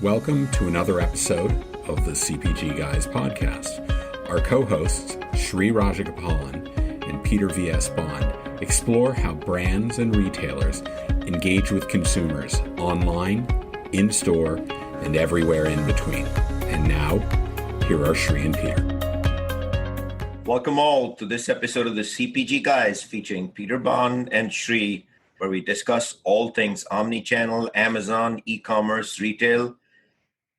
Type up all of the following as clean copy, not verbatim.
Welcome to another episode of the CPG Guys podcast. Our co-hosts, Shri Rajagopalan and Peter V.S. Bond, explore how brands and retailers engage with consumers online, in-store, and everywhere in between. And now, here are Shri and Peter. Welcome all to this episode of the CPG Guys featuring Peter Bond and Shri, where we discuss all things omnichannel, Amazon, e-commerce, retail,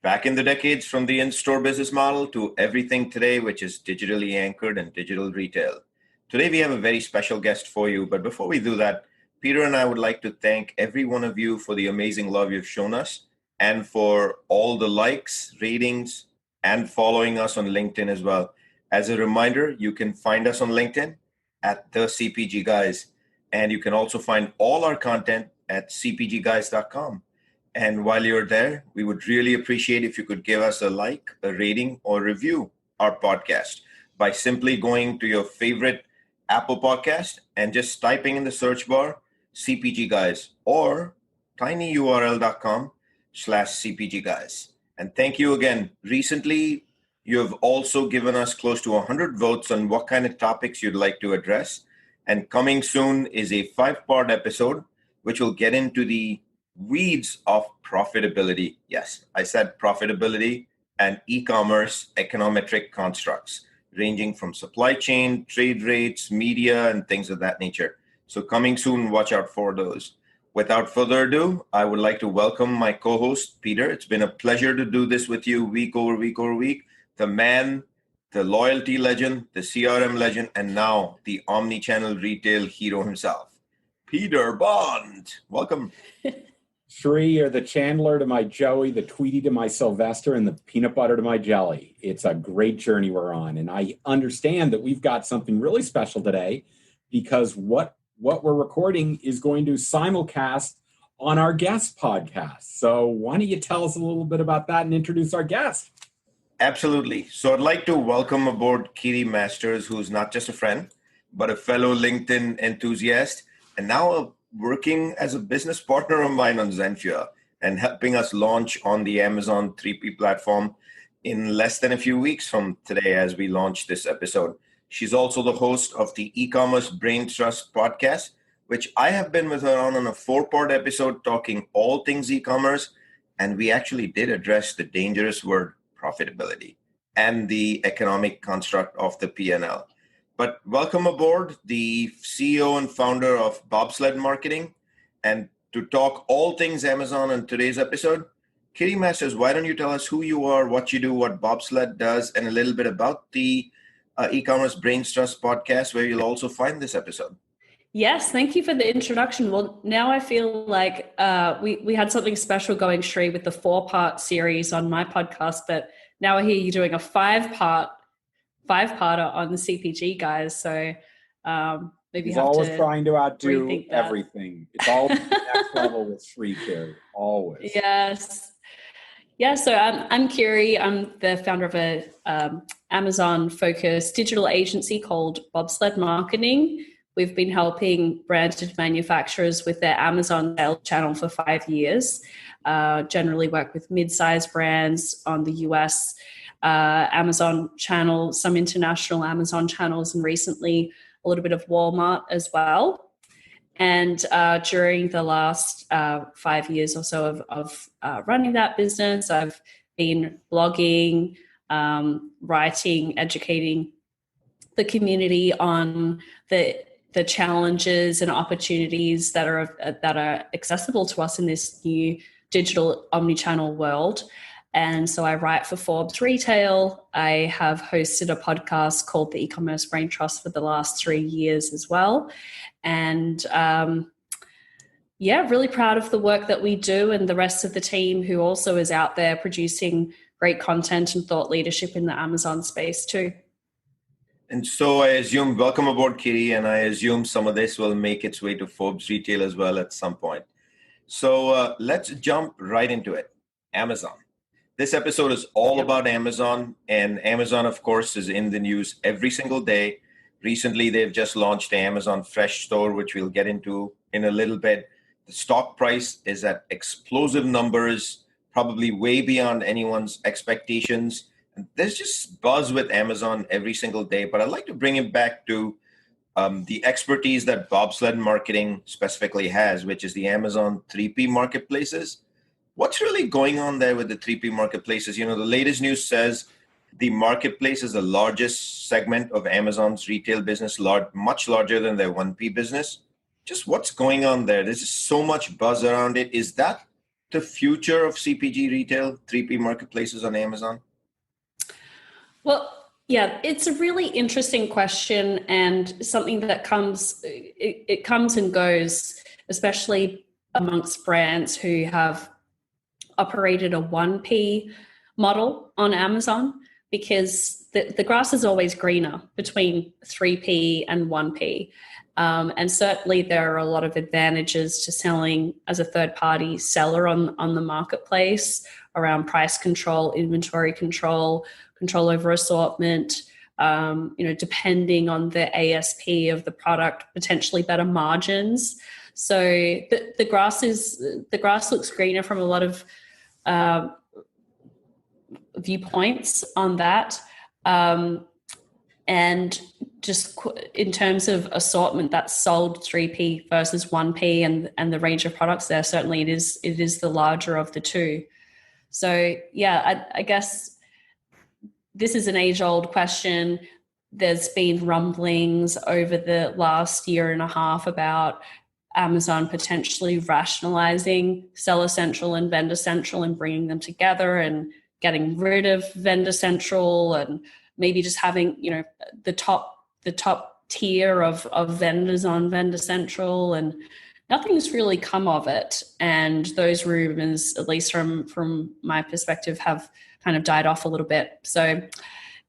back in the decades from the in-store business model to everything today, which is digitally anchored and digital retail. Today, we have a very special guest for you. But before we do that, Peter and I would like to thank every one of you for the amazing love you've shown us and for all the likes, ratings, and following us on LinkedIn as well. As a reminder, you can find us on LinkedIn at the CPG Guys, and you can also find all our content at cpgguys.com. And while you're there, we would really appreciate if you could give us a like, a rating, or review our podcast by simply going to your favorite Apple podcast and just typing in the search bar CPG Guys or tinyurl.com/CPG Guys. And thank you again. Recently, you have also given us close to 100 votes on what kind of topics you'd like to address. And coming soon is a 5-part episode, which will get into the weeds of profitability. Yes, I said profitability and e-commerce econometric constructs, ranging from supply chain, trade rates, media, and things of that nature. So coming soon, watch out for those. Without further ado, I would like to welcome my co-host, Peter. It's been a pleasure to do this with you week over week over week. The man, the loyalty legend, the CRM legend, and now the omnichannel retail hero himself, Peter Bond. Welcome. Shri, you're the Chandler to my Joey, the Tweety to my Sylvester, and the peanut butter to my jelly. It's a great journey we're on. And I understand that we've got something really special today because what we're recording is going to simulcast on our guest podcast. So why don't you tell us a little bit about that and introduce our guest? Absolutely. So I'd like to welcome aboard Kiri Masters, who's not just a friend, but a fellow LinkedIn enthusiast, and now working as a business partner of mine on Zenfia and helping us launch on the Amazon 3P platform in less than a few weeks from today as we launch this episode. She's also the host of the e-commerce brain trust podcast, which I have been with her on a 4-part episode talking all things e-commerce. And we actually did address the dangerous word profitability and the economic construct of the P&L. But welcome aboard, the CEO and founder of Bobsled Marketing. And to talk all things Amazon in today's episode, Kiri Masters, why don't you tell us who you are, what you do, what Bobsled does, and a little bit about the e-commerce brains trust podcast, where you'll also find this episode. Yes, thank you for the introduction. Well, now I feel like we had something special going, Shri, with the 4-part series on my podcast, but now I hear you doing a 5-parter on the CPG Guys. So maybe He's have always to trying to outdo that. everything. It's all the next level with Shri Kiri, always. Yes. Yeah, so I'm Kiri. I'm the founder of a Amazon-focused digital agency called Bobsled Marketing. We've been helping branded manufacturers with their Amazon sales channel for 5 years. Generally work with mid-sized brands on the US Amazon channel, some international Amazon channels, and recently a little bit of Walmart as well. And during the last 5 years or so of running that business, I've been blogging, writing, educating the community on the challenges and opportunities that are accessible to us in this new digital omnichannel world. And so I write for Forbes Retail. I have hosted a podcast called the E-commerce Brain Trust for the last 3 years as well. And really proud of the work that we do and the rest of the team who also is out there producing great content and thought leadership in the Amazon space too. And so I assume, welcome aboard, Kiri, and I assume some of this will make its way to Forbes Retail as well at some point. So let's jump right into it. Amazon. This episode is all about Amazon, and Amazon, of course, is in the news every single day. Recently, they've just launched the Amazon Fresh store, which we'll get into in a little bit. The stock price is at explosive numbers. probably way beyond anyone's expectations. And there's just buzz with Amazon every single day. But I'd like to bring it back to the expertise that bobsled marketing specifically has, which is the Amazon 3P marketplaces. What's really going on there with the 3P marketplaces? The latest news says the marketplace is the largest segment of Amazon's retail business, much larger than their 1P business. Just what's going on there? There's just so much buzz around it. Is that the future of CPG retail, 3P marketplaces on Amazon? Well, yeah, it's a really interesting question and something that comes and goes, especially amongst brands who have operated a 1P model on Amazon, because the grass is always greener between 3P and 1P. And certainly there are a lot of advantages to selling as a third-party seller on the marketplace around price control, inventory control over assortment, depending on the ASP of the product, potentially better margins. So the grass looks greener from a lot of viewpoints on that. And just in terms of assortment that's sold 3P versus 1P and the range of products there, certainly it is the larger of the two. So yeah, I guess this is an age-old question. There's been rumblings over the last year and a half about Amazon potentially rationalizing Seller Central and Vendor Central and bringing them together and getting rid of Vendor Central and maybe just having, the top tier of vendors on Vendor Central, and nothing's really come of it. And those rumors, at least from my perspective, have kind of died off a little bit. So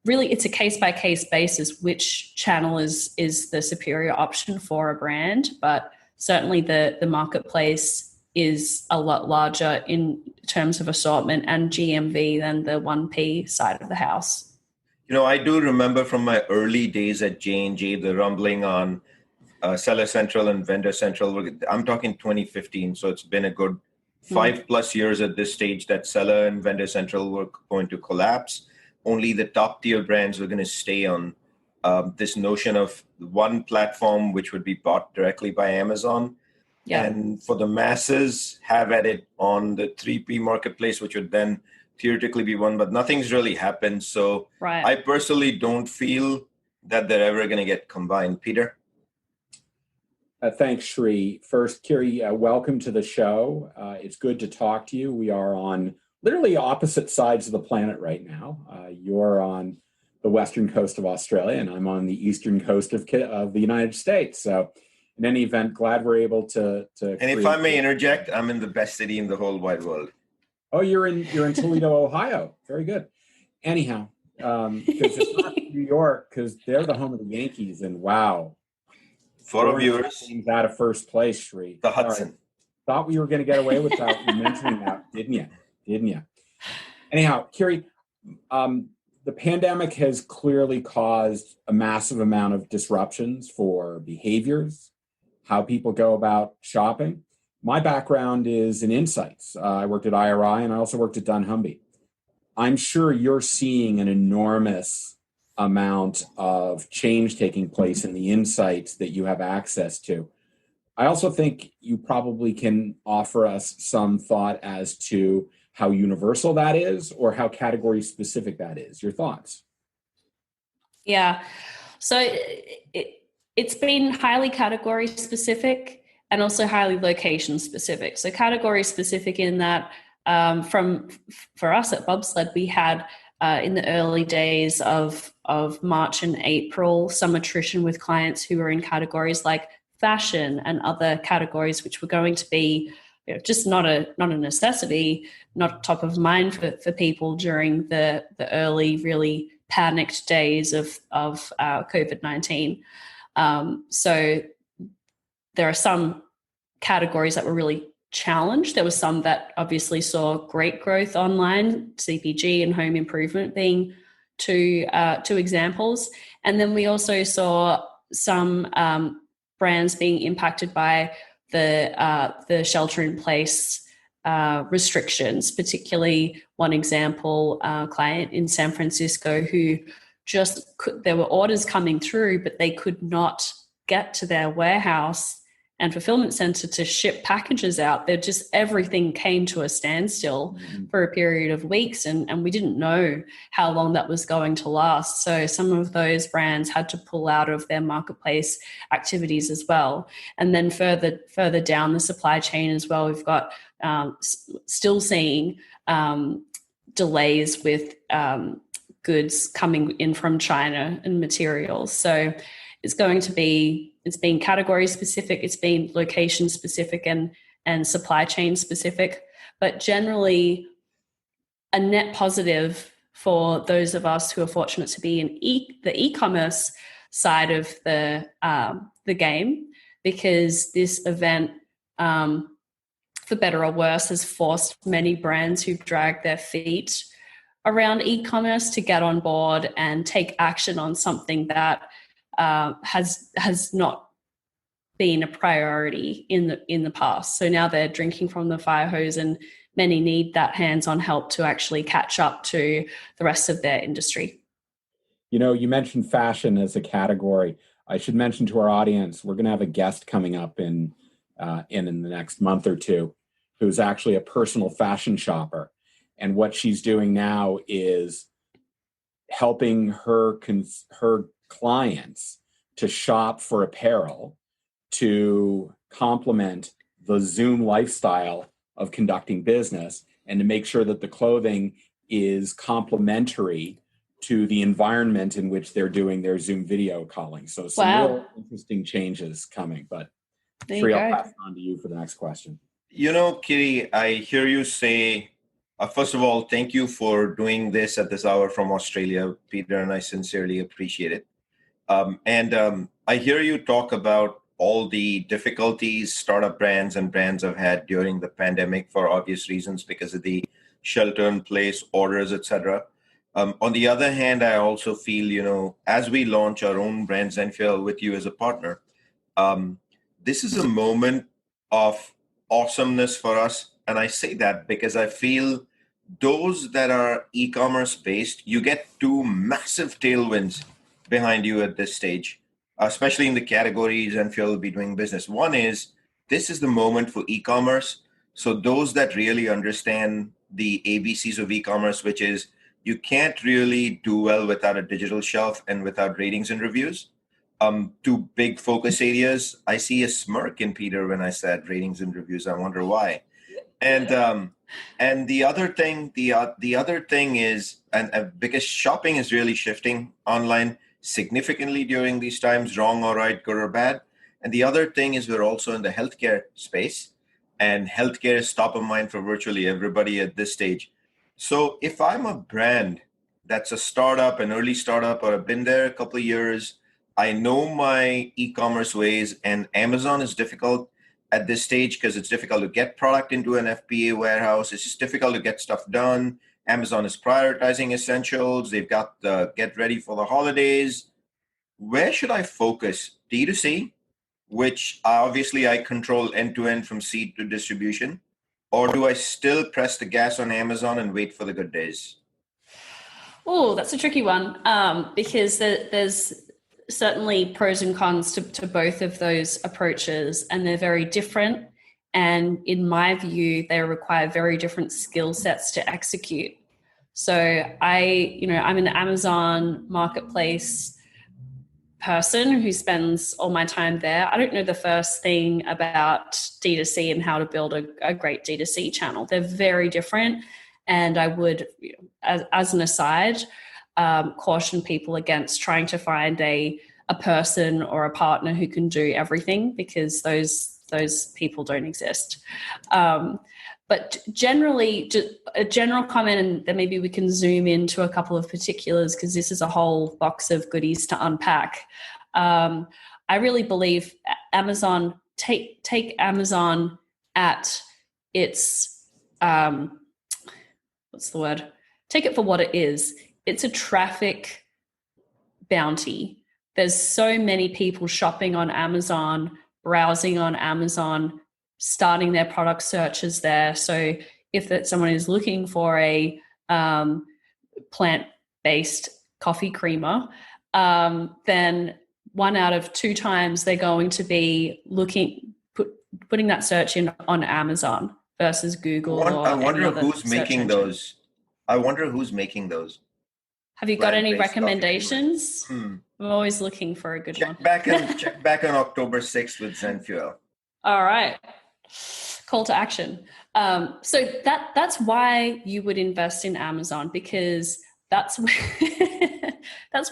really it's a case-by-case basis which channel is the superior option for a brand, but certainly the marketplace is a lot larger in terms of assortment and GMV than the 1P side of the house. I do remember from my early days at J&J, the rumbling on Seller Central and Vendor Central. I'm talking 2015, so it's been a good 5+ years at this stage that Seller and Vendor Central were going to collapse. Only the top tier brands were going to stay on this notion of one platform, which would be bought directly by Amazon. Yeah. And for the masses, have at it on the 3P marketplace, which would then theoretically be one, but nothing's really happened. So right. I personally don't feel that they're ever going to get combined. Peter? Thanks, Shri. First, Kiri, welcome to the show. It's good to talk to you. We are on literally opposite sides of the planet right now. You're on the western coast of Australia, and I'm on the eastern coast of the United States. So in any event, glad we're able to and if I may interject, I'm in the best city in the whole wide world. Oh, you're in Toledo, Ohio. Very good. Anyhow, because it's not New York, because they're the home of the Yankees, and wow. For our viewers, teams out of first place, Shri. The Hudson. Right. Thought we were going to get away without mentioning that, didn't you? Anyhow, Kiri, the pandemic has clearly caused a massive amount of disruptions for behaviors, how people go about shopping. My background is in insights. I worked at IRI and I also worked at dunnhumby. I'm sure you're seeing an enormous amount of change taking place in the insights that you have access to. I also think you probably can offer us some thought as to how universal that is or how category specific that is. Your thoughts? Yeah. So it's been highly category specific and also highly location specific. So category specific in that for us at Bobsled, we had in the early days of March and April, some attrition with clients who were in categories like fashion and other categories, which were going to be just not a necessity, not top of mind for people during the early, really panicked days of COVID-19. So there are some categories that were really challenged. There was some that obviously saw great growth online, CPG and home improvement being two examples. And then we also saw some brands being impacted by the shelter in place restrictions, particularly one example, client in San Francisco who there were orders coming through, but they could not get to their warehouse and fulfillment center to ship packages out. Everything came to a standstill for a period of weeks, and we didn't know how long that was going to last. So some of those brands had to pull out of their marketplace activities as well. And then further down the supply chain as well, we've got still seeing delays with goods coming in from China and materials. So it's been category specific, it's been location specific and supply chain specific, but generally a net positive for those of us who are fortunate to be in the e-commerce side of the game, because this event, for better or worse, has forced many brands who've dragged their feet around e-commerce to get on board and take action on something that has not been a priority in the past. So now they're drinking from the fire hose, and many need that hands-on help to actually catch up to the rest of their industry. You mentioned fashion as a category. I should mention to our audience, we're going to have a guest coming up in the next month or two, who's actually a personal fashion shopper. And what she's doing now is helping her clients to shop for apparel to complement the Zoom lifestyle of conducting business, and to make sure that the clothing is complementary to the environment in which they're doing their Zoom video calling. So some real interesting changes coming. But Sri, I'll pass it on to you for the next question. Kiri, I hear you say, first of all, thank you for doing this at this hour from Australia, Peter, and I sincerely appreciate it. I hear you talk about all the difficulties startup brands and brands have had during the pandemic for obvious reasons because of the shelter-in-place orders, etc. On the other hand, I also feel, as we launch our own brand Zenfil with you as a partner, this is a moment of awesomeness for us. And I say that because I feel those that are e-commerce based, you get two massive tailwinds behind you at this stage, especially in the categories Zenfil will be doing business. One is, this is the moment for e-commerce. So those that really understand the ABCs of e-commerce, which is you can't really do well without a digital shelf and without ratings and reviews. Two big focus areas. I see a smirk in Peter when I said ratings and reviews. I wonder why. And the other thing is, because shopping is really shifting online significantly during these times, wrong or right, good or bad. And the other thing is, we're also in the healthcare space, and healthcare is top of mind for virtually everybody at this stage. So if I'm a brand that's a startup, an early startup, or I've been there a couple of years, I know my e-commerce ways, and Amazon is difficult at this stage because it's difficult to get product into an FBA warehouse. It's just difficult to get stuff done. Amazon is prioritizing essentials. They've got the get ready for the holidays. Where should I focus? D2C, which obviously I control end-to-end from seed to distribution, or do I still press the gas on Amazon and wait for the good days? Oh, that's a tricky one, because there's certainly pros and cons to both of those approaches, and they're very different. And in my view, they require very different skill sets to execute. So I'm an Amazon marketplace person who spends all my time there. I don't know the first thing about D2C and how to build a great D2C channel. They're very different. And I would, as an aside, caution people against trying to find a person or a partner who can do everything, because those people don't exist. But generally, just a general comment, and then maybe we can zoom into a couple of particulars, because this is a whole box of goodies to unpack. I really believe Amazon, take Amazon at its, what's the word? Take it for what it is. It's a traffic bounty. There's so many people shopping on Amazon, browsing on Amazon, starting their product searches there. So if someone is looking for a plant-based coffee creamer, then 1 out of 2 times they're going to be putting that search in on Amazon versus Google. I wonder who's making those. I wonder who's making those. Have you got any recommendations? I'm always looking for a good one. Check back on October 6th with ZenFuel. All right. Call to action. So that's why you would invest in Amazon, because that's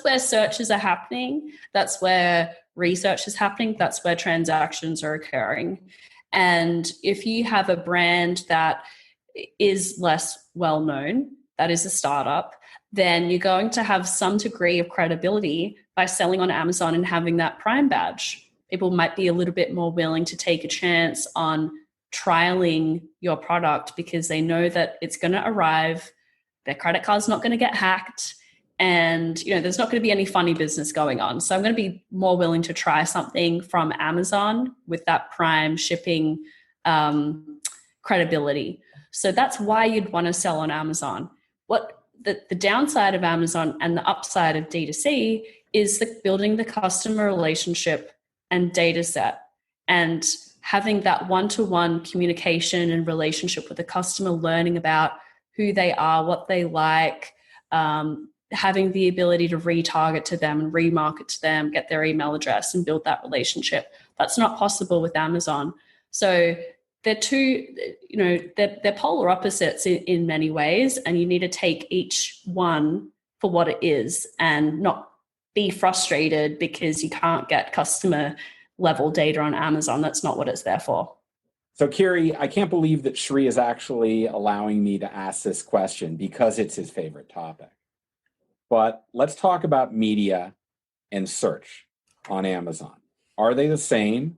where searches are happening. That's where research is happening. That's where transactions are occurring. And if you have a brand that is less well known, that is a startup, then you're going to have some degree of credibility by selling on Amazon and having that Prime badge. People might be a little bit more willing to take a chance on trialing your product because they know that it's going to arrive, their credit card's not going to get hacked, and there's not going to be any funny business going on. So I'm going to be more willing to try something from Amazon with that Prime shipping credibility. So that's why you'd want to sell on Amazon. What the downside of Amazon and the upside of D2C is building the customer relationship and data set, and having that one-to-one communication and relationship with the customer, learning about who they are, what they like, having the ability to retarget to them and remarket to them, get their email address and build that relationship. That's not possible with Amazon. So they're they're polar opposites in many ways, and you need to take each one for what it is and not be frustrated because you can't get customer level data on Amazon. That's not what it's there for. So Kiri, I can't believe that Shri is actually allowing me to ask this question because it's his favorite topic. But let's talk about media and search on Amazon. Are they the same?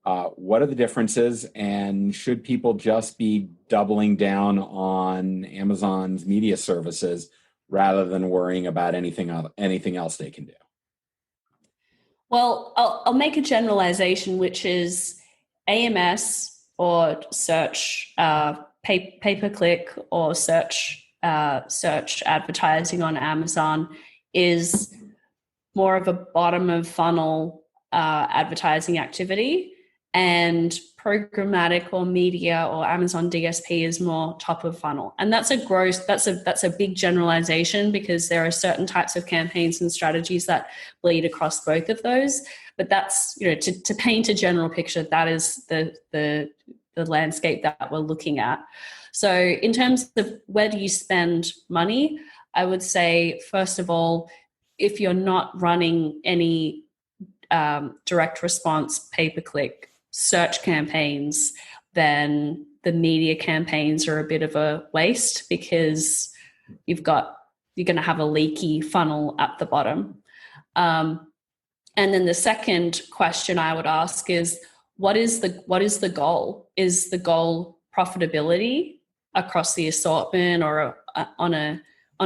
What are the differences? And should people just be doubling down on Amazon's media services rather than worrying about anything else they can do? Well, I'll make a generalization, which is AMS or search, pay-per-click or search advertising on Amazon is more of a bottom of funnel advertising activity, and programmatic or media or Amazon DSP is more top of funnel. And that's a big generalization because there are certain types of campaigns and strategies that bleed across both of those. But that's, to paint a general picture, that is the landscape that we're looking at. So in terms of where do you spend money, I would say, first of all, if you're not running any direct response pay-per-click search campaigns, then the media campaigns are a bit of a waste because you're going to have a leaky funnel at the bottom. And then the second question I would ask is, what is the goal? Is the goal profitability across the assortment or on a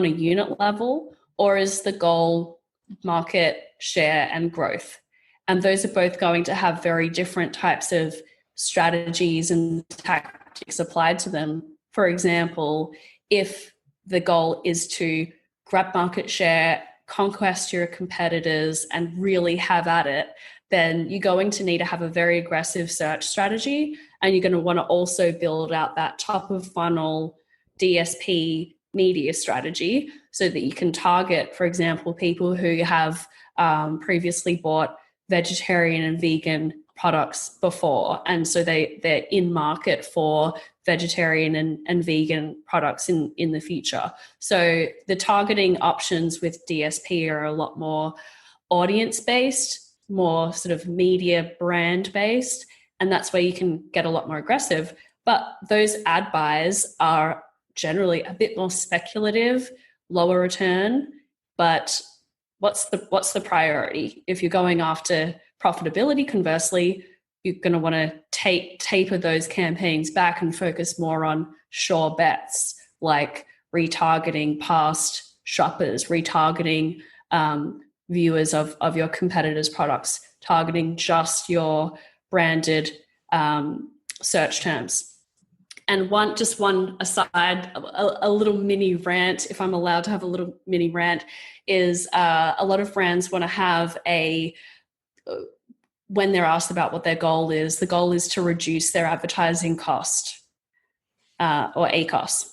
unit level, or is the goal market share and growth? And those are both going to have very different types of strategies and tactics applied to them. For example, if the goal is to grab market share, conquest your competitors, and really have at it, then you're going to need to have a very aggressive search strategy. And you're going to want to also build out that top of funnel DSP media strategy so that you can target, for example, people who have previously bought vegetarian and vegan products before. And so they're in market for vegetarian and vegan products in the future. So the targeting options with DSP are a lot more audience-based, more sort of media brand-based, and that's where you can get a lot more aggressive. But those ad buys are generally a bit more speculative, lower return, but what's the priority? If you're going after profitability, conversely, you're going to want to taper those campaigns back and focus more on sure bets, like retargeting past shoppers, retargeting viewers of your competitors' products, targeting just your branded search terms. And one aside, a little mini rant, if I'm allowed to have a little mini rant, is a lot of brands want to have when they're asked about what their goal is, the goal is to reduce their advertising cost or ACOS.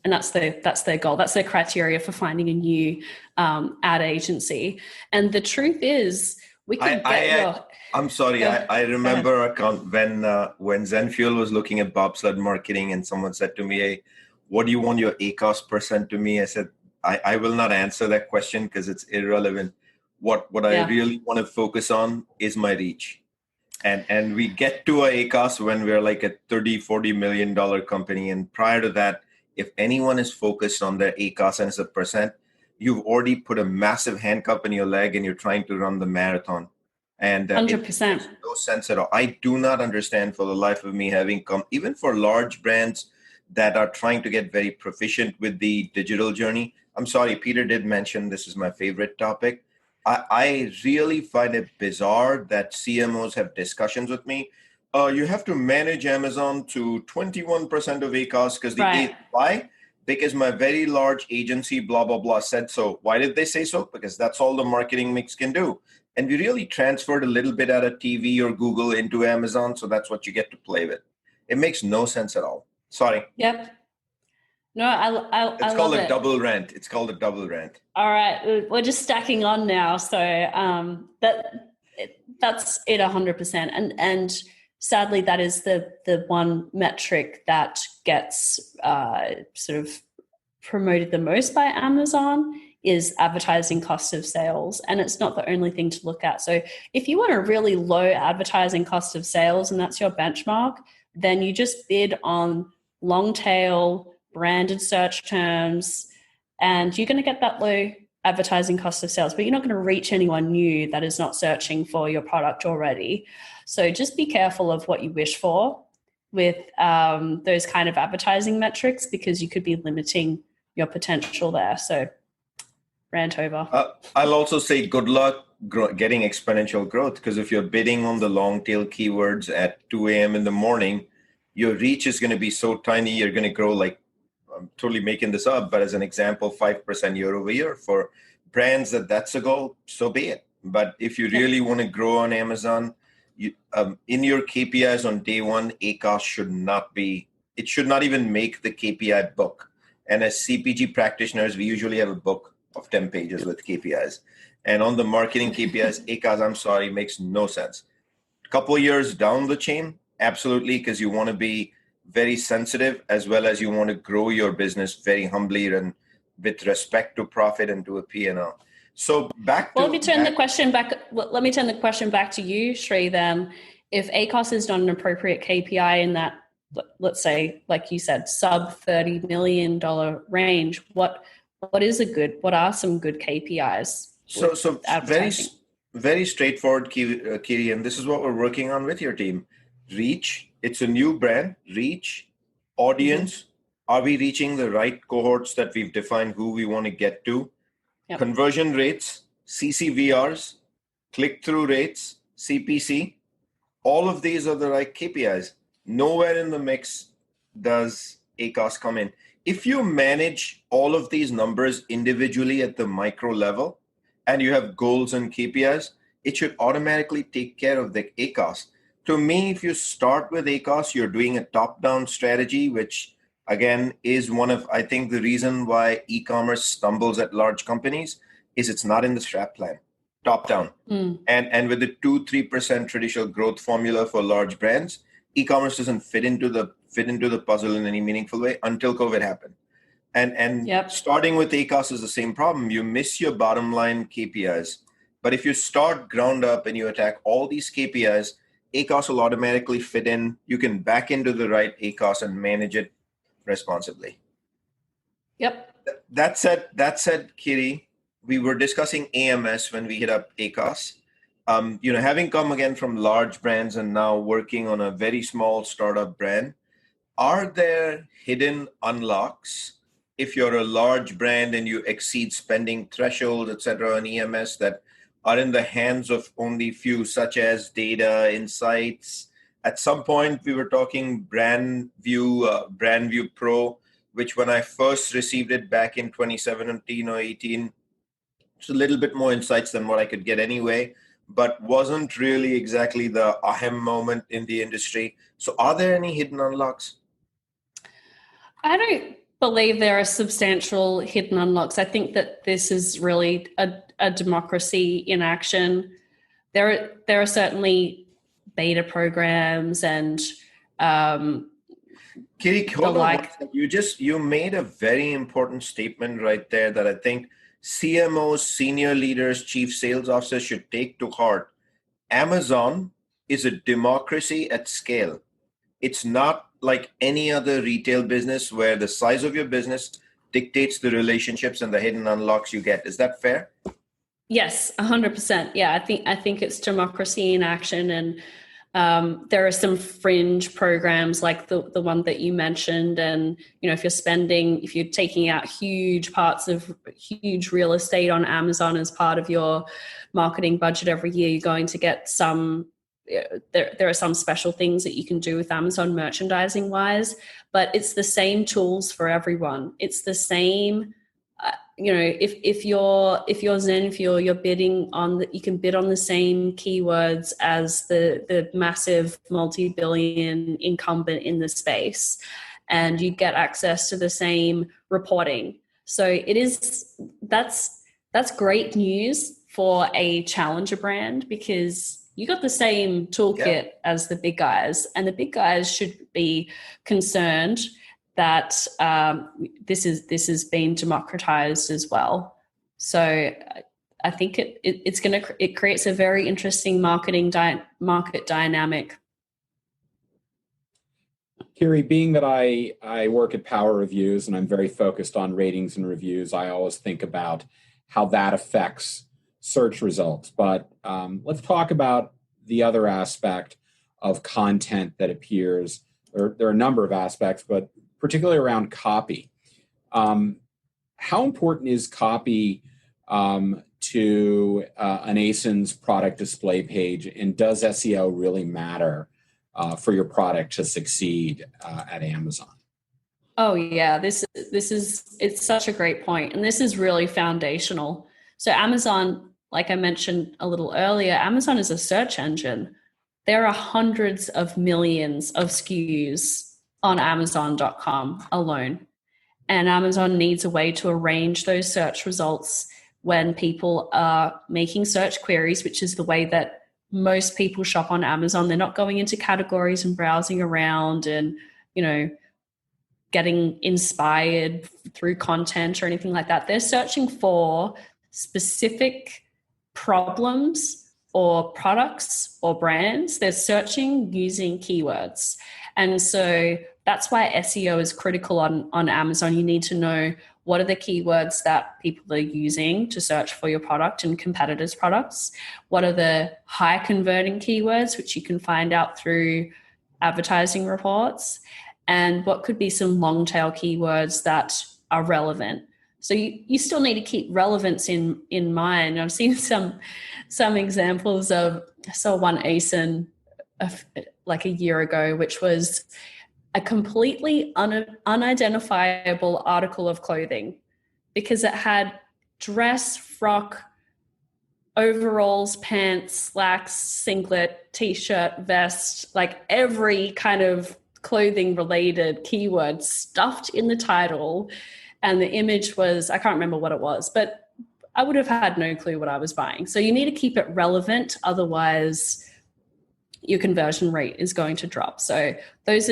And that's their goal. That's their criteria for finding a new ad agency. And the truth is, we can I'm sorry. I remember when ZenFuel was looking at bobsled marketing, and someone said to me, "Hey, what do you want your ACOS percent to me?" I said, "I will not answer that question because it's irrelevant. What I really want to focus on is my reach." And we get to our ACOS when we're like a $30-40 million company. And prior to that, if anyone is focused on their ACOS and it's a percent, you've already put a massive handcuff in your leg and you're trying to run the marathon. And 100%. It makes no sense at all. I do not understand for the life of me, having come, even for large brands that are trying to get very proficient with the digital journey. I'm sorry, Peter did mention this is my favorite topic. I really find it bizarre that CMOs have discussions with me. You have to manage Amazon to 21% of ACOS because why? Because my very large agency, blah, blah, blah, said so. Why did they say so? Because that's all the marketing mix can do. And we really transferred a little bit out of TV or Google into Amazon. So that's what you get to play with. It makes no sense at all. Sorry. Yep. No, it's called a double rant. It's called a double rant. All right. We're just stacking on now. So that's it 100%. And sadly, that is the one metric that gets sort of promoted the most by Amazon is advertising cost of sales. And it's not the only thing to look at. So if you want a really low advertising cost of sales and that's your benchmark, then you just bid on long tail branded search terms and you're going to get that low advertising cost of sales, but you're not going to reach anyone new that is not searching for your product already. So just be careful of what you wish for with those kind of advertising metrics because you could be limiting your potential there. So rant over. I'll also say good luck getting exponential growth because if you're bidding on the long tail keywords at 2 a.m. in the morning, your reach is going to be so tiny, you're going to grow like, I'm totally making this up, but as an example, 5% year over year for brands that's a goal, so be it. But if you really want to grow on Amazon, you, in your KPIs on day one, ACOS should not even make the KPI book. And as CPG practitioners, we usually have a book of 10 pages with KPIs. And on the marketing KPIs, ACOS, I'm sorry, makes no sense. A couple of years down the chain, absolutely, because you want to be very sensitive as well as you want to grow your business very humbly and with respect to profit and to a P&L. So let me turn the question back to you, Sri, then. If ACOS is not an appropriate KPI in that, let's say, like you said, sub $30 million range, what are some good KPIs? So very straightforward, Kiri, and this is what we're working on with your team. Reach. It's a new brand. Reach, audience. Are we reaching the right cohorts that we've defined who we want to get to? Yep. Conversion rates, CCVRs, click-through rates, CPC. All of these are the right KPIs. Nowhere in the mix does ACOS come in. If you manage all of these numbers individually at the micro level and you have goals and KPIs, it should automatically take care of the ACOS. To me, if you start with ACOS, you're doing a top-down strategy, which again is one of, I think, the reason why e-commerce stumbles at large companies is it's not in the strat plan, top-down. And with the 2-3% traditional growth formula for large brands, e-commerce doesn't fit into the puzzle in any meaningful way until COVID happened. And starting with ACOS is the same problem. You miss your bottom line KPIs. But if you start ground up and you attack all these KPIs, ACOS will automatically fit in. You can back into the right ACOS and manage it responsibly. Yep. That said, Kiri, we were discussing AMS when we hit up ACOS. Having come again from large brands and now working on a very small startup brand, are there hidden unlocks if you're a large brand and you exceed spending threshold, et cetera, on EMS that are in the hands of only few, such as data, insights, At some point, we were talking Brand View Pro, which when I first received it back in 2017 or 18, it's a little bit more insights than what I could get anyway, but wasn't really exactly the ahem moment in the industry. So are there any hidden unlocks? I don't believe there are substantial hidden unlocks. I think that this is really a democracy in action. There are certainly beta programs and Kiri, hold on. You made a very important statement right there that I think CMOs, senior leaders, chief sales officers should take to heart. Amazon is a democracy at scale. It's not like any other retail business where the size of your business dictates the relationships and the hidden unlocks you get. Is that fair? Yes, 100%. Yeah, I think it's democracy in action, and there are some fringe programs like the one that you mentioned. And if you're taking out huge parts of huge real estate on Amazon as part of your marketing budget every year, you're going to get some. There are some special things that you can do with Amazon merchandising wise, but it's the same tools for everyone. It's the same. If you're bidding on you can bid on the same keywords as the massive multi-billion incumbent in the space, and you get access to the same reporting. So that's great news for a challenger brand, because you got the same toolkit as the big guys, and the big guys should be concerned that this is being democratized as well. So I think it creates a very interesting market dynamic. Kiri, being that I work at Power Reviews and I'm very focused on ratings and reviews, I always think about how that affects search results. But let's talk about the other aspect of content that appears. There are a number of aspects, but particularly around copy. How important is copy to an asin's product display page, and does SEO really matter for your product to succeed at Amazon? Oh yeah, it's such a great point, and this is really foundational. So Amazon, like I mentioned a little earlier, Amazon is a search engine. There are hundreds of millions of SKUs on Amazon.com alone. And Amazon needs a way to arrange those search results when people are making search queries, which is the way that most people shop on Amazon. They're not going into categories and browsing around and, getting inspired through content or anything like that. They're searching for specific problems or products or brands. They're searching using keywords. And so that's why SEO is critical on Amazon. You need to know what are the keywords that people are using to search for your product and competitors' products. What are the high converting keywords, which you can find out through advertising reports, and what could be some long tail keywords that are relevant. So you still need to keep relevance in mind. I've seen some examples of, I saw one asin like a year ago, which was a completely unidentifiable article of clothing, because it had dress, frock, overalls, pants, slacks, singlet, t-shirt, vest, like every kind of clothing related keyword stuffed in the title. And the image was, I can't remember what it was, but I would have had no clue what I was buying. So you need to keep it relevant. Otherwise, your conversion rate is going to drop. So those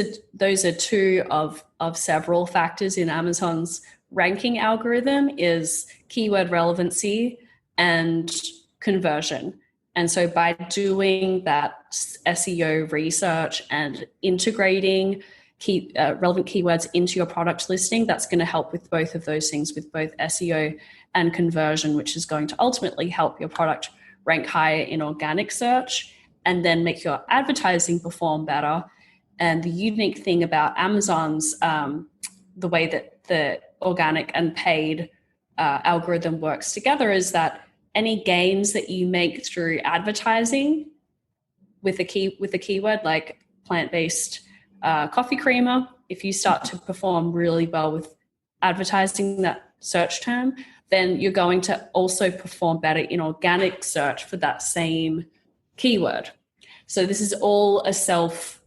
are two of several factors in Amazon's ranking algorithm, is keyword relevancy and conversion. And so by doing that SEO research and integrating relevant keywords into your product listing, that's going to help with both of those things, with both SEO and conversion, which is going to ultimately help your product rank higher in organic search and then make your advertising perform better. And the unique thing about Amazon's, the way that the organic and paid algorithm works together, is that any gains that you make through advertising with a keyword like plant-based coffee creamer. If you start to perform really well with advertising that search term, then you're going to also perform better in organic search for that same keyword. So this is all a self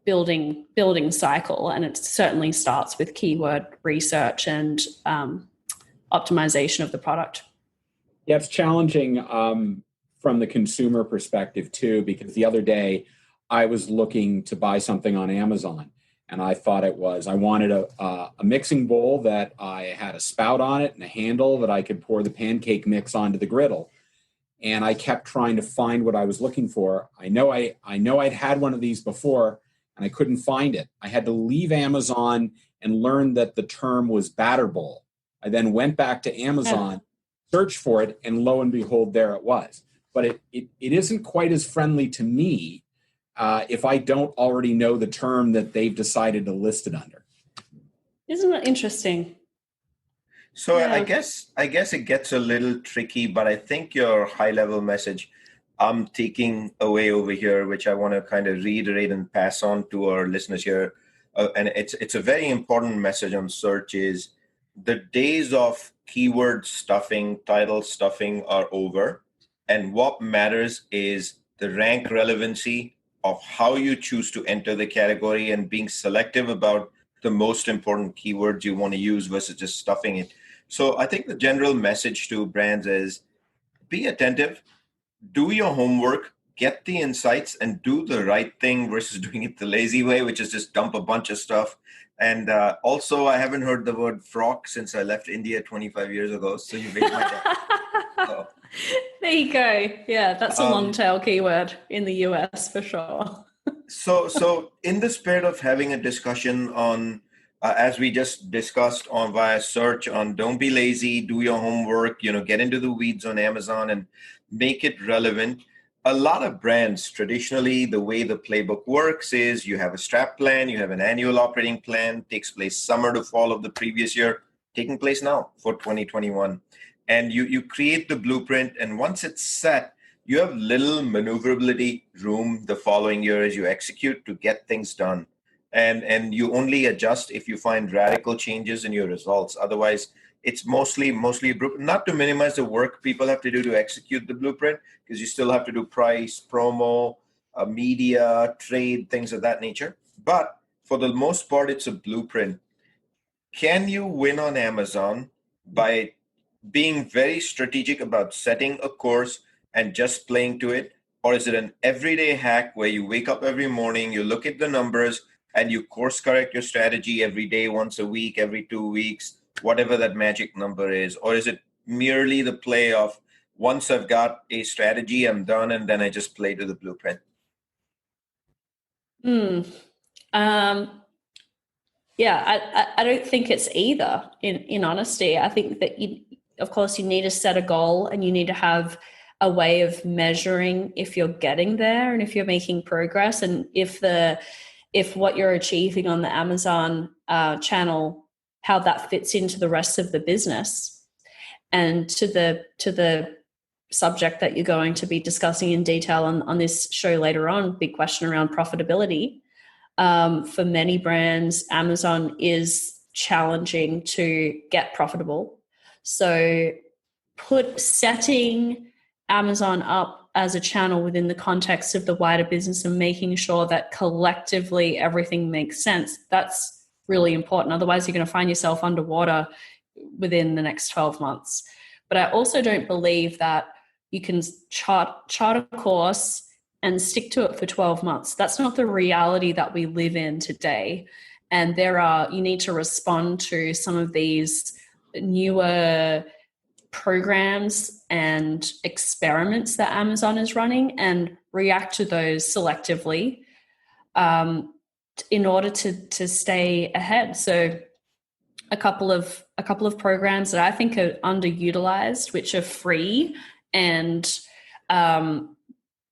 building cycle, and it certainly starts with keyword research and optimization of the product. Yeah, it's challenging from the consumer perspective too, because the other day I was looking to buy something on Amazon, and I wanted a mixing bowl that I had a spout on it and a handle that I could pour the pancake mix onto the griddle. And I kept trying to find what I was looking for. I know I'd had one of these before, and I couldn't find it. I had to leave Amazon and learn that the term was batter bowl. I then went back to Amazon, searched for it, and lo and behold, there it was. But it isn't quite as friendly to me if I don't already know the term that they've decided to list it under. Isn't that interesting? So yeah. I guess it gets a little tricky, but I think your high level message I'm taking away over here, which I want to kind of reiterate and pass on to our listeners here, and it's a very important message on search, is the days of keyword stuffing, title stuffing are over, and what matters is the rank relevancy of how you choose to enter the category and being selective about the most important keywords you want to use versus just stuffing it. So I think the general message to brands is be attentive, do your homework, get the insights, and do the right thing versus doing it the lazy way, which is just dump a bunch of stuff. And also, I haven't heard the word frog since I left India 25 years ago. So you made my day. So. There you go. Yeah, that's a long tail keyword in the US for sure. So in the spirit of having a discussion on, as we just discussed on via search on don't be lazy, do your homework, get into the weeds on Amazon and make it relevant. A lot of brands, traditionally, the way the playbook works is you have a strat plan, you have an annual operating plan, takes place summer to fall of the previous year, taking place now for 2021. And you create the blueprint, and once it's set, you have little maneuverability room the following year as you execute to get things done. And you only adjust if you find radical changes in your results. Otherwise, it's mostly not to minimize the work people have to do to execute the blueprint, because you still have to do price, promo, media, trade, things of that nature. But for the most part, it's a blueprint. Can you win on Amazon by being very strategic about setting a course and just playing to it? Or is it an everyday hack where you wake up every morning, you look at the numbers, and you course correct your strategy every day, once a week, every 2 weeks, whatever that magic number is? Or is it merely the play of once I've got a strategy, I'm done, and then I just play to the blueprint? Yeah, I don't think it's either, in honesty. I think that, of course, you need to set a goal and you need to have a way of measuring if you're getting there and if you're making progress, and if what you're achieving on the Amazon channel, how that fits into the rest of the business. And to the subject that you're going to be discussing in detail on this show later on, big question around profitability. For many brands, Amazon is challenging to get profitable. So setting Amazon up as a channel within the context of the wider business and making sure that collectively everything makes sense, that's really important. Otherwise, you're going to find yourself underwater within the next 12 months. But I also don't believe that you can chart a course and stick to it for 12 months. That's not the reality that we live in today. And you need to respond to some of these newer programs and experiments that Amazon is running and react to those selectively in order to stay ahead. So a couple of programs that I think are underutilized, which are free and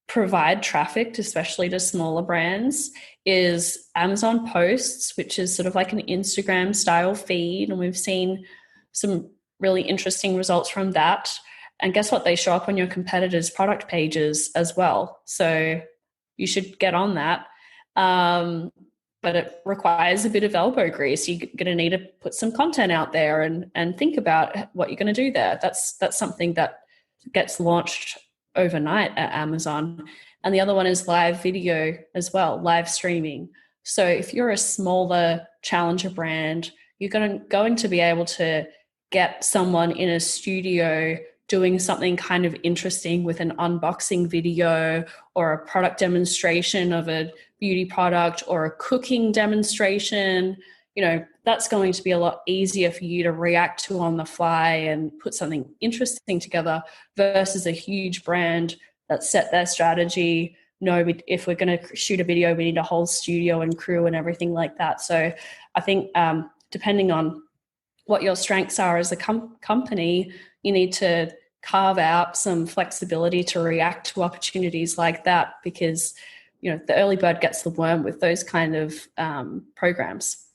provide traffic, especially to smaller brands, is Amazon Posts, which is sort of like an Instagram style feed. And we've seen some really interesting results from that. And guess what? They show up on your competitors' product pages as well. So you should get on that. But it requires a bit of elbow grease. You're going to need to put some content out there and think about what you're going to do there. That's something that gets launched overnight at Amazon. And the other one is live video as well, live streaming. So if you're a smaller challenger brand, you're going to be able to get someone in a studio doing something kind of interesting with an unboxing video or a product demonstration of a beauty product or a cooking demonstration. That's going to be a lot easier for you to react to on the fly and put something interesting together versus a huge brand that set their strategy. No, if we're going to shoot a video, we need a whole studio and crew and everything like that. So I think depending on what your strengths are as a company, you need to carve out some flexibility to react to opportunities like that, because the early bird gets the worm with those kind of programs.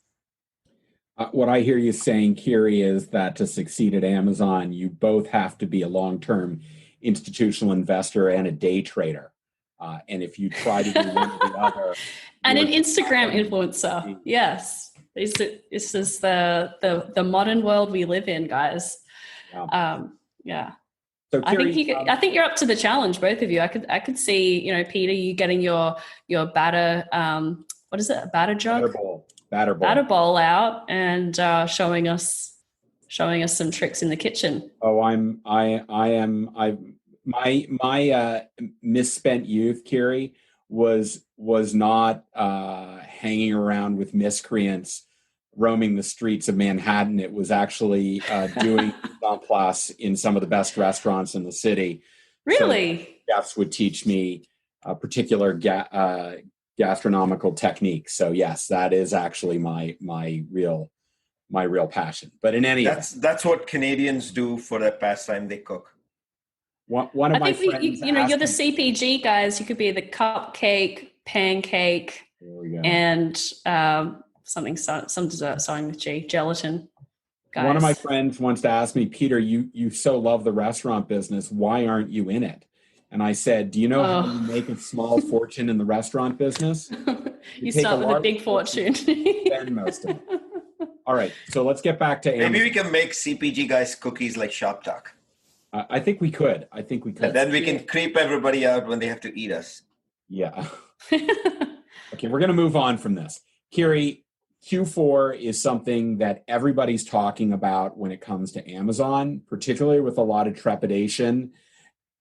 What I hear you saying, Kiri, is that to succeed at Amazon, you both have to be a long-term institutional investor and a day trader. And if you try to do one or the other, and an Instagram influencer, yes. This is the modern world we live in, guys. Yeah. So Kiri, I think you're up to the challenge, both of you. I could see, Peter, you getting your batter. What is it? A batter jug? Batter bowl out and showing us some tricks in the kitchen. Oh, my misspent youth, Kiri, was not hanging around with miscreants roaming the streets of Manhattan. It was actually doing en place in some of the best restaurants in the city. Really? So chefs would teach me a particular gastronomical technique. So yes, that is actually my real passion. But in any event, that's what Canadians do for their pastime. They cook. One of my friends, you're the CPG guys. You could be the cupcake, pancake, and some dessert starting with G, gelatin. Guys. One of my friends once asked me, Peter, you so love the restaurant business. Why aren't you in it? And I said, do you know how you make a small fortune in the restaurant business? You start with a big fortune. Spend most of it. All right, so let's get back to Amazon. Maybe we can make CPG guys cookies like Shop Talk. I think we could. And then we can creep everybody out when they have to eat us. Yeah. Okay, we're going to move on from this. Kiri, Q4 is something that everybody's talking about when it comes to Amazon, particularly with a lot of trepidation,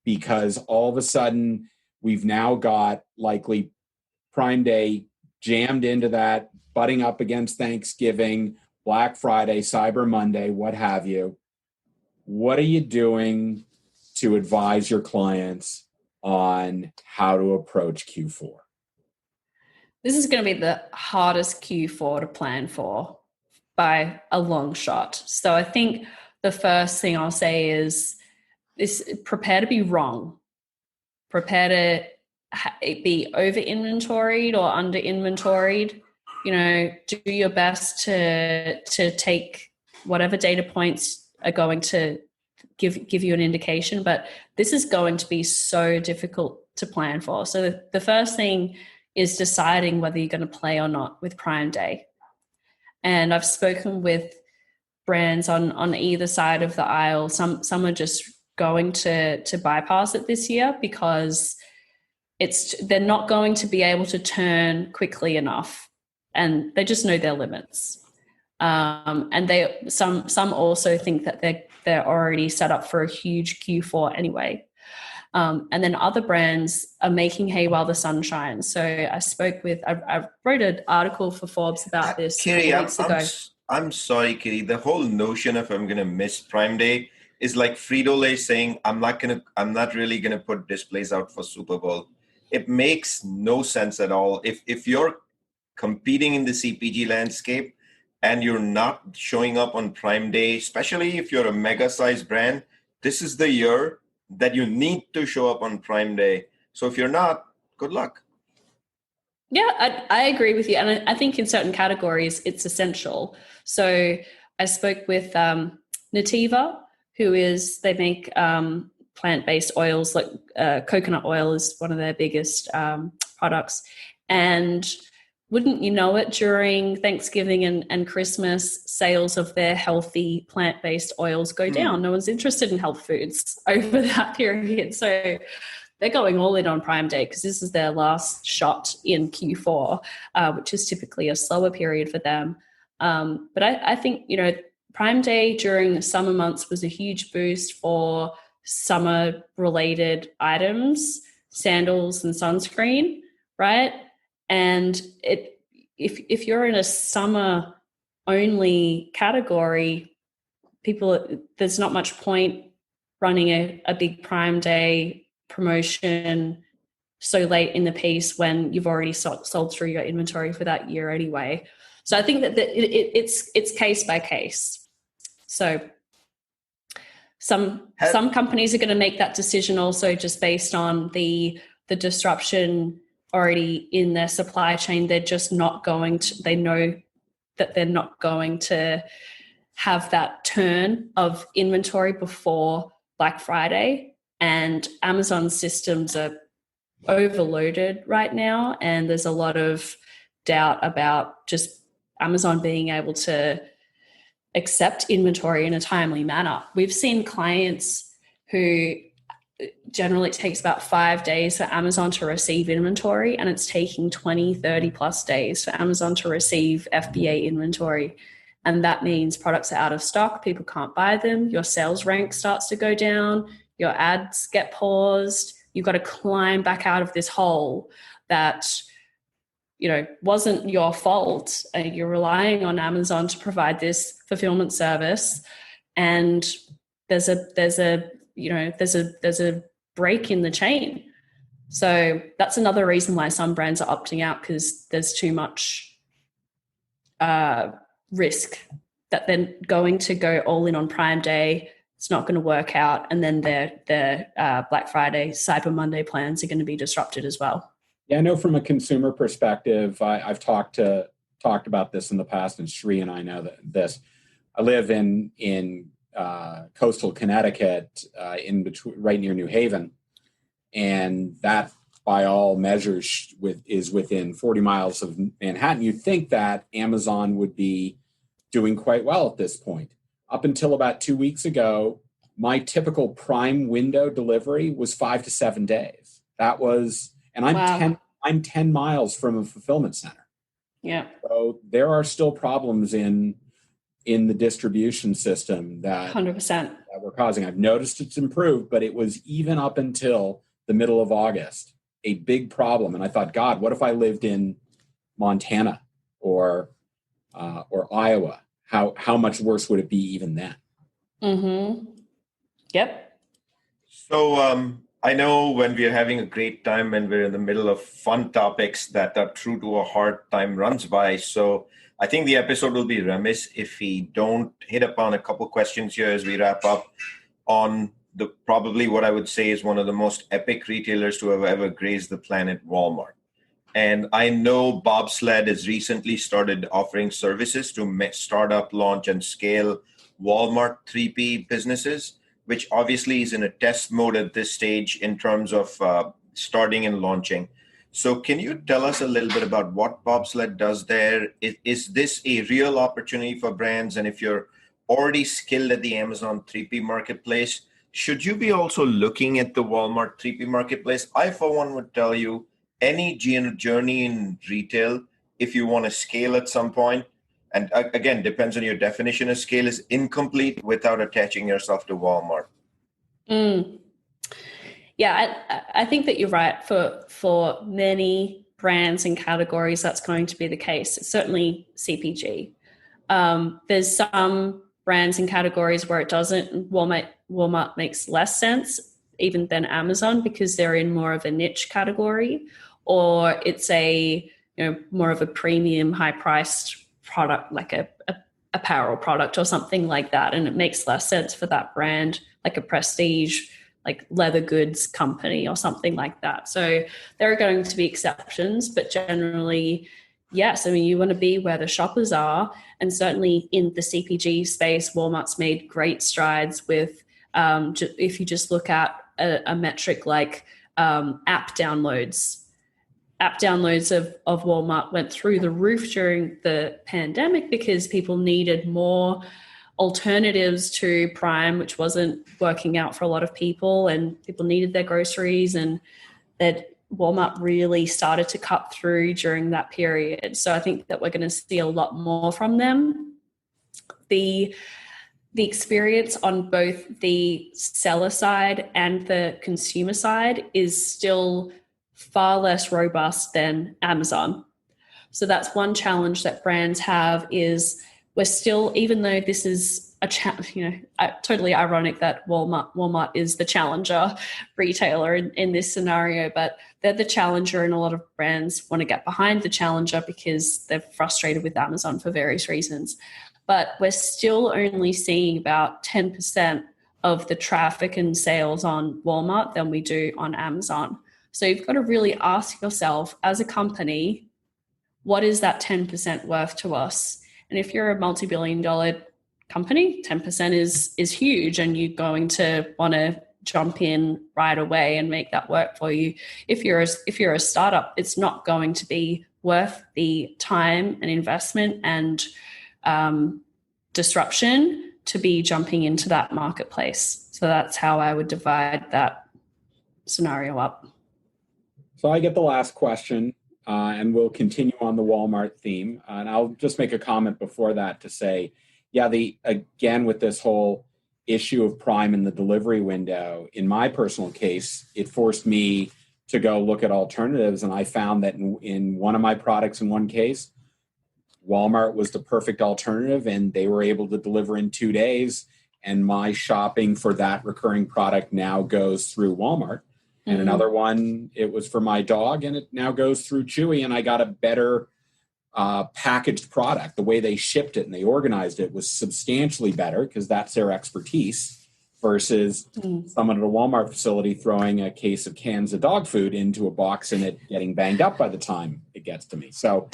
because all of a sudden we've now got likely Prime Day jammed into that, butting up against Thanksgiving, Black Friday, Cyber Monday, what have you. What are you doing to advise your clients on how to approach Q4? This is going to be the hardest Q4 to plan for by a long shot. So I think the first thing I'll say is prepare to be wrong. Prepare to be over inventoried or under inventoried. Do your best to take whatever data points are going to give you an indication, but this is going to be so difficult to plan for. So the first thing is deciding whether you're going to play or not with Prime Day. And I've spoken with brands on either side of the aisle. Some are just going to bypass it this year because they're not going to be able to turn quickly enough, and they just know their limits. And some also think that they're already set up for a huge Q4 anyway. And then other brands are making hay while the sun shines. So I wrote an article for Forbes about this Kiri, a couple weeks ago. I'm sorry, Kiri. The whole notion of I'm going to miss Prime Day is like Frito-Lay saying I'm not really going to put displays out for Super Bowl. It makes no sense at all. If you're competing in the CPG landscape and you're not showing up on Prime Day, especially if you're a mega size brand, this is the year that you need to show up on Prime Day. So if you're not, good luck. Yeah, I agree with you. And I think in certain categories, it's essential. So I spoke with Nativa, they make plant-based oils, like coconut oil is one of their biggest products. And wouldn't you know it, during Thanksgiving and Christmas, sales of their healthy plant-based oils go down. No one's interested in health foods over that period. So they're going all in on Prime Day because this is their last shot in Q4, which is typically a slower period for them. But I think, Prime Day during the summer months was a huge boost for summer-related items, sandals and sunscreen, right? And if you're in a summer-only category, there's not much point running a big Prime Day promotion so late in the piece when you've already sold through your inventory for that year anyway. So I think that it's case by case. So some companies are going to make that decision also just based on the disruption already in their supply chain. They're just not going to, they know that they're not going to have that turn of inventory before Black Friday, and Amazon systems are overloaded right now, and there's a lot of doubt about just Amazon being able to accept inventory in a timely manner. We've seen clients who generally it takes about 5 days for Amazon to receive inventory, and it's taking 20, 30 plus days for Amazon to receive FBA inventory. And that means products are out of stock, people can't buy them, your sales rank starts to go down, your ads get paused, you've got to climb back out of this hole that wasn't your fault. You're relying on Amazon to provide this fulfillment service, and there's a break in the chain. So that's another reason why some brands are opting out, because there's too much risk that they're going to go all in on Prime Day. It's not going to work out, and then their Black Friday, Cyber Monday plans are going to be disrupted as well. Yeah, I know from a consumer perspective, I've talked about this in the past, and Shri and I know this. I live in coastal Connecticut, in between, right near New Haven, and that, by all measures, is within 40 miles of Manhattan. You'd think that Amazon would be doing quite well at this point. Up until about 2 weeks ago, my typical Prime window delivery was 5 to 7 days. That was. And I'm 10 miles from a fulfillment center. Yeah. So there are still problems in the distribution system that 100% that we're causing. I've noticed it's improved, but it was, even up until the middle of August, a big problem. And I thought, God, what if I lived in Montana or Iowa? How much worse would it be even then? Mm-hmm. Yep. So I know when we're having a great time, when we're in the middle of fun topics that are true to our heart, time runs by. So I think the episode will be remiss if we don't hit upon a couple questions here as we wrap up on probably what I would say is one of the most epic retailers to have ever graced the planet, Walmart. And I know Bobsled has recently started offering services to start up, launch, and scale Walmart 3P businesses, which obviously is in a test mode at this stage in terms of starting and launching. So can you tell us a little bit about what Bobsled does there? Is this a real opportunity for brands? And if you're already skilled at the Amazon 3P marketplace, should you be also looking at the Walmart 3P marketplace? I, for one, would tell you any journey in retail, if you want to scale at some point, and again, depends on your definition of scale, is incomplete without attaching yourself to Walmart. Yeah, I think that you're right. For many brands and categories, that's going to be the case. It's certainly CPG. There's some brands and categories where it doesn't. Walmart makes less sense even than Amazon, because they're in more of a niche category, or it's more of a premium, high-priced product, like a apparel product or something like that, and it makes less sense for that brand, like a prestige, like leather goods company or something like that. So there are going to be exceptions, but generally, yes, I mean, you want to be where the shoppers are, and certainly in the CPG space, Walmart's made great strides with, if you just look at a metric like app downloads. App downloads of Walmart went through the roof during the pandemic because people needed more alternatives to Prime, which wasn't working out for a lot of people, and people needed their groceries, and that Walmart really started to cut through during that period. So I think that we're going to see a lot more from them. The experience on both the seller side and the consumer side is still far less robust than Amazon. So that's one challenge that brands have, is we're still, even though this is totally ironic that Walmart is the challenger retailer in this scenario, but they're the challenger, and a lot of brands want to get behind the challenger because they're frustrated with Amazon for various reasons. But we're still only seeing about 10% of the traffic and sales on Walmart than we do on Amazon. So you've got to really ask yourself as a company, what is that 10% worth to us? And if you're a multi-billion-dollar company, 10% is huge, and you're going to want to jump in right away and make that work for you. If you're a startup, it's not going to be worth the time and investment and disruption to be jumping into that marketplace. So that's how I would divide that scenario up. So I get the last question, and we'll continue on the Walmart theme. And I'll just make a comment before that to say, yeah, again, with this whole issue of Prime in the delivery window, in my personal case, it forced me to go look at alternatives. And I found that in one of my products, in one case, Walmart was the perfect alternative, and they were able to deliver in 2 days. And my shopping for that recurring product now goes through Walmart. And another one, it was for my dog, and it now goes through Chewy, and I got a better packaged product. The way they shipped it and they organized it was substantially better because that's their expertise, versus someone at a Walmart facility throwing a case of cans of dog food into a box and it getting banged up by the time it gets to me. So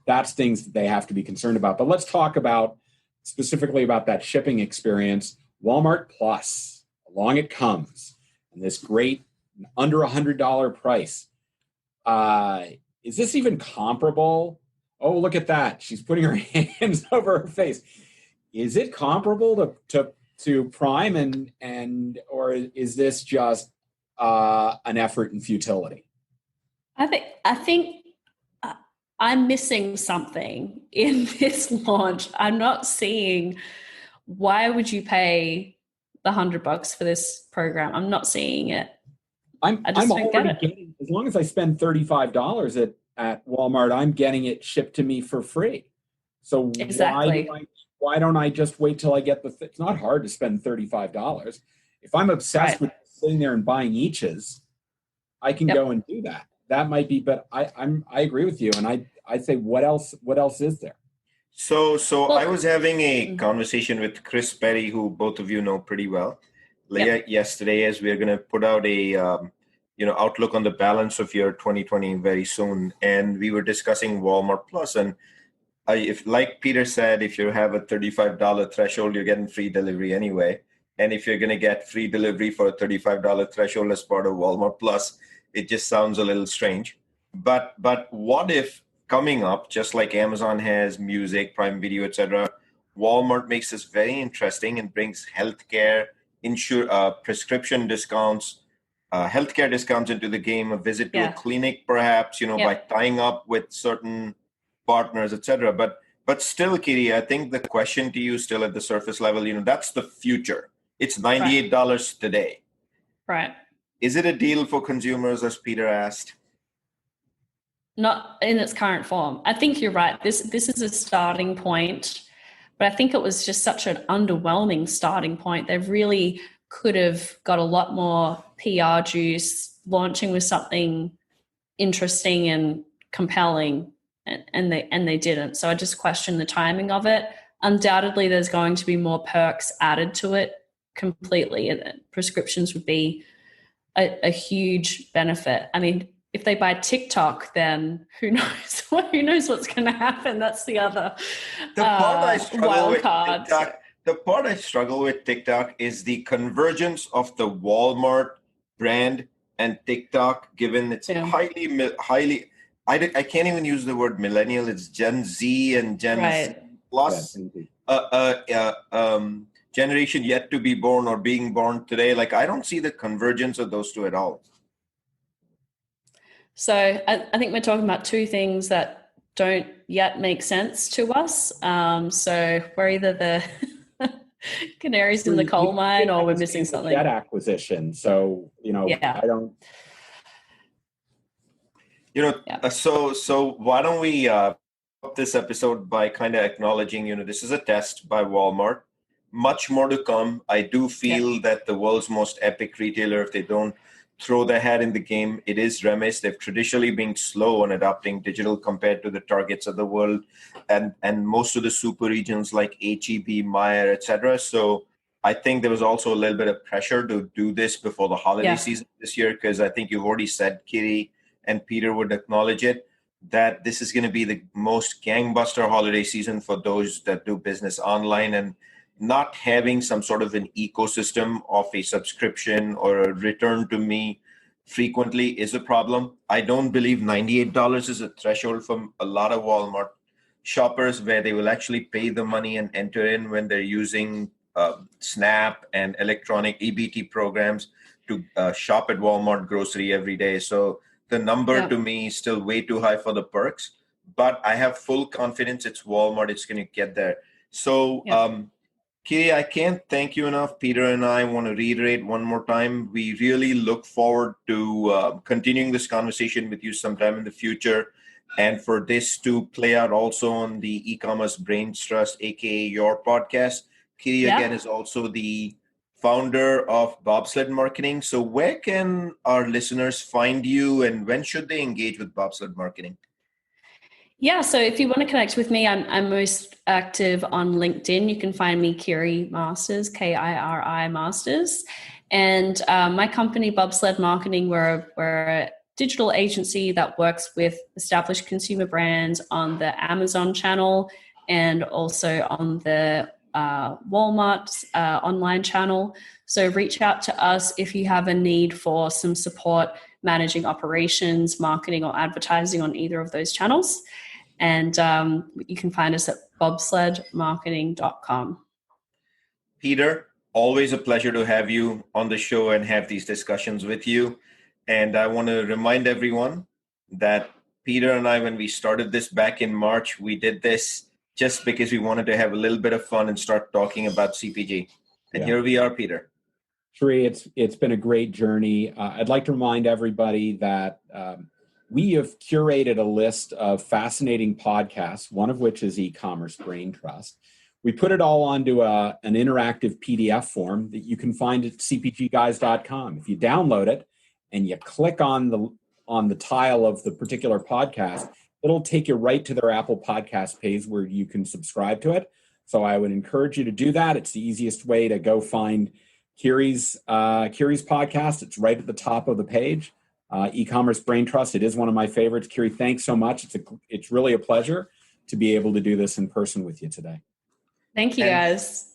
that's things that they have to be concerned about. But let's talk about specifically about that shipping experience. Walmart Plus, along it comes, and this great under $100 price. Is this even comparable? Oh, look at that. She's putting her hands over her face. Is it comparable to Prime, or is this just an effort in futility? I think I'm missing something in this launch. I'm not seeing, why would you pay the $100 for this program? I'm not seeing it. I'm already getting, as long as I spend $35 at Walmart, I'm getting it shipped to me for free. So exactly. Why don't I just wait till I get it's not hard to spend $35. If I'm obsessed with sitting there and buying eaches, I can go and do that. That might be, but I agree with you. And I say, what else is there? So I was having a conversation with Chris Perry, who both of you know pretty well, yesterday, as we're going to put out a outlook on the balance of year 2020 very soon. And we were discussing Walmart Plus. And if, like Peter said, if you have a $35 threshold, you're getting free delivery anyway. And if you're going to get free delivery for a $35 threshold as part of Walmart Plus, it just sounds a little strange. But what if coming up, just like Amazon has music, Prime Video, etc., Walmart makes this very interesting and brings healthcare, prescription discounts, healthcare discounts into the game, a visit to a clinic, perhaps, by tying up with certain partners, etc. But still, Kiri, I think the question to you still at the surface level, that's the future. It's $98 today. Right. Is it a deal for consumers, as Peter asked? Not in its current form. I think you're right. This is a starting point, but I think it was just such an underwhelming starting point. They really could have got a lot more PR juice, launching with something interesting and compelling, and they didn't. So I just question the timing of it. Undoubtedly, there's going to be more perks added to it completely, and prescriptions would be a huge benefit. I mean, if they buy TikTok, then who knows? Who knows what's going to happen? That's the other the part I struggle wild with card. the part I struggle with TikTok is the convergence of the Walmart brand and TikTok, given it's highly, I can't even use the word millennial. It's Gen Z and Gen Z plus generation yet to be born or being born today. Like, I don't see the convergence of those two at all. So I think we're talking about two things that don't yet make sense to us. So we're either the canaries in the coal mine or we're missing something. Debt acquisition. So, I don't. So why don't we up this episode by kind of acknowledging, this is a test by Walmart. Much more to come. I do feel that the world's most epic retailer, if they don't throw their hat in the game, it is Remis. They've traditionally been slow on adopting digital compared to the Targets of the world and most of the super regions like HEB, Meijer, etc. So I think there was also a little bit of pressure to do this before the holiday season this year, because I think you've already said, Kiri and Peter would acknowledge it, that this is going to be the most gangbuster holiday season for those that do business online, and not having some sort of an ecosystem of a subscription or a return to me frequently is a problem. I don't believe $98 is a threshold for a lot of Walmart shoppers where they will actually pay the money and enter in when they're using SNAP and electronic EBT programs to shop at Walmart grocery every day. So the number to me is still way too high for the perks, but I have full confidence it's Walmart. It's going to get there. So, Kiri, I can't thank you enough. Peter and I want to reiterate one more time. We really look forward to continuing this conversation with you sometime in the future, and for this to play out also on the e-commerce brains trust, aka your podcast. Kiri again is also the founder of Bobsled Marketing. So where can our listeners find you, and when should they engage with Bobsled Marketing? Yeah, so if you want to connect with me, I'm most active on LinkedIn. You can find me Kiri Masters, Kiri Masters. And my company, Bobsled Marketing, we're a digital agency that works with established consumer brands on the Amazon channel and also on the Walmart online channel. So reach out to us if you have a need for some support managing operations, marketing, or advertising on either of those channels. And you can find us at bobsledmarketing.com. Peter, always a pleasure to have you on the show and have these discussions with you. And I want to remind everyone that Peter and I, when we started this back in March, we did this just because we wanted to have a little bit of fun and start talking about CPG. And here we are, Peter. Shri, it's been a great journey. I'd like to remind everybody that we have curated a list of fascinating podcasts, one of which is E-commerce Brain Trust. We put it all onto an interactive PDF form that you can find at cpgguys.com. If you download it and you click on the tile of the particular podcast, it'll take you right to their Apple Podcast page where you can subscribe to it. So I would encourage you to do that. It's the easiest way to go find Kiri's podcast. It's right at the top of the page. E-commerce Brain Trust. It is one of my favorites. Kiri, thanks so much. It's really a pleasure to be able to do this in person with you today. Thank you, guys.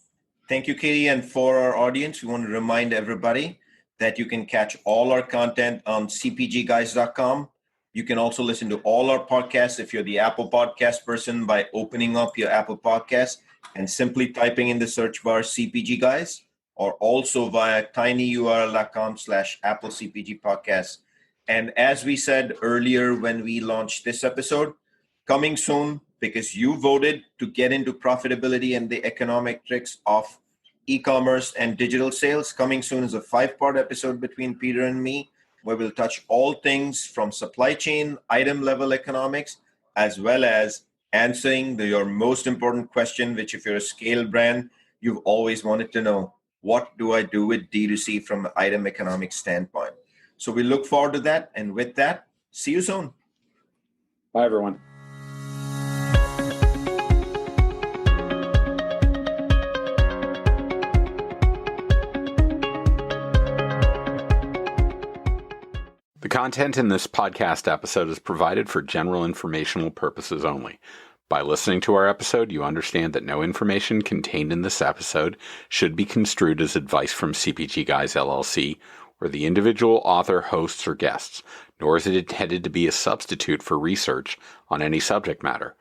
Thank you, Kiri. And for our audience, we want to remind everybody that you can catch all our content on cpgguys.com. You can also listen to all our podcasts if you're the Apple Podcast person by opening up your Apple Podcast and simply typing in the search bar CPG Guys, or also via tinyurl.com/Apple CPG Podcast. And as we said earlier when we launched this episode, coming soon, because you voted to get into profitability and the economic tricks of e-commerce and digital sales, coming soon is a 5-part episode between Peter and me, where we'll touch all things from supply chain, item level economics, as well as answering your most important question, which if you're a scale brand, you've always wanted to know, what do I do with D2C from an item economic standpoint? So we look forward to that. And with that, see you soon. Bye, everyone. The content in this podcast episode is provided for general informational purposes only. By listening to our episode, you understand that no information contained in this episode should be construed as advice from CPG Guys LLC or the individual author, hosts, or guests, nor is it intended to be a substitute for research on any subject matter.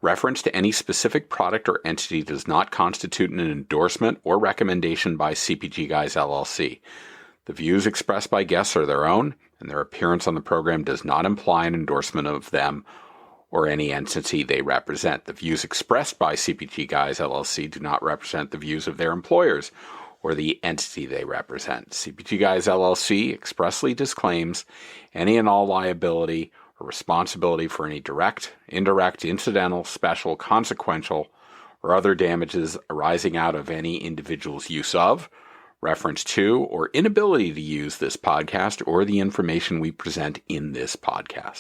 Reference to any specific product or entity does not constitute an endorsement or recommendation by CPG Guys LLC. The views expressed by guests are their own, and their appearance on the program does not imply an endorsement of them or any entity they represent. The views expressed by CPG Guys LLC do not represent the views of their employers or the entity they represent. CPG Guys LLC expressly disclaims any and all liability or responsibility for any direct, indirect, incidental, special, consequential, or other damages arising out of any individual's use of, reference to, or inability to use this podcast or the information we present in this podcast.